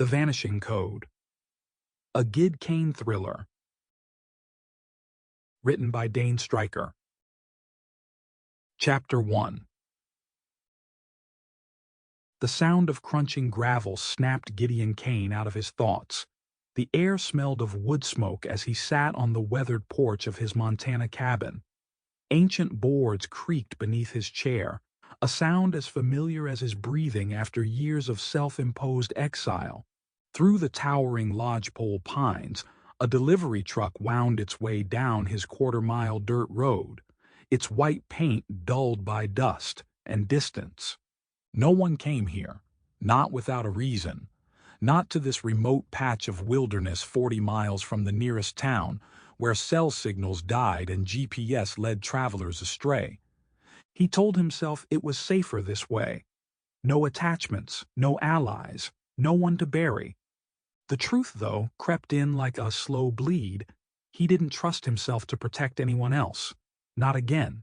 The Vanishing Code, a Gid Kane thriller, written by Dane. Chapter 1. The sound of crunching gravel snapped Gideon Kane out of his thoughts. The air smelled of wood smoke as he sat on the weathered porch of his Montana cabin. Ancient boards creaked beneath his chair, a sound as familiar as his breathing after years of self-imposed exile. Through the towering lodgepole pines, a delivery truck wound its way down his quarter-mile dirt road, its white paint dulled by dust and distance. No one came here, not without a reason. Not to this remote patch of wilderness 40 miles from the nearest town, where cell signals died and GPS led travelers astray. He told himself it was safer this way. No attachments, no allies, no one to bury. The truth, though, crept in like a slow bleed. He didn't trust himself to protect anyone else. Not again.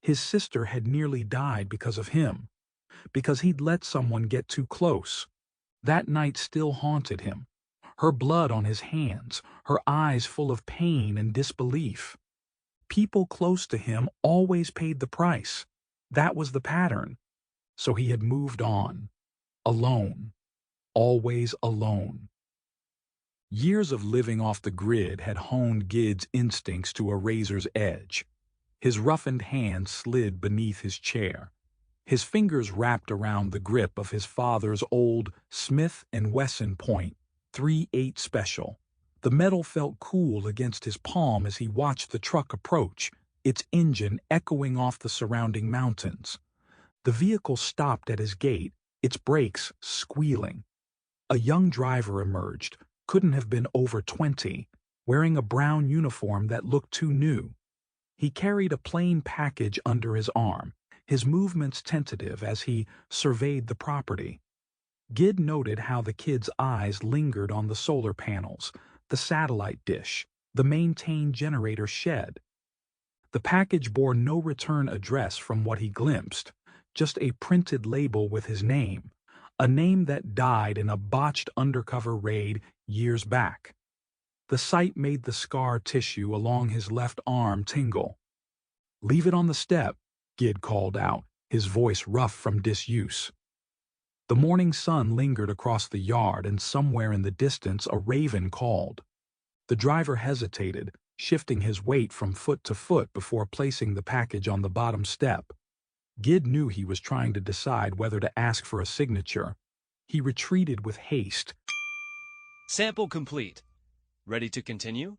His sister had nearly died because of him, because he'd let someone get too close. That night still haunted him. Her blood on his hands, her eyes full of pain and disbelief. People close to him always paid the price. That was the pattern. So he had moved on. Alone. Always alone. Years of living off the grid had honed Gid's instincts to a razor's edge. His roughened hand slid beneath his chair. His fingers wrapped around the grip of his father's old Smith & Wesson Point .38 Special. The metal felt cool against his palm as he watched the truck approach, its engine echoing off the surrounding mountains. The vehicle stopped at his gate, its brakes squealing. A young driver emerged, couldn't have been over 20, wearing a brown uniform that looked too new. He carried a plain package under his arm, his movements tentative as he surveyed the property. Gid noted how the kid's eyes lingered on the solar panels, the satellite dish, the maintained generator shed. The package bore no return address from what he glimpsed, just a printed label with his name, a name that died in a botched undercover raid years back. The sight made the scar tissue along his left arm tingle. "Leave it on the step," Gid called out, his voice rough from disuse. The morning sun lingered across the yard, and somewhere in the distance a raven called. The driver hesitated, shifting his weight from foot to foot before placing the package on the bottom step. Gid knew he was trying to decide whether to ask for a signature. He retreated with haste. Sample complete. Ready to continue?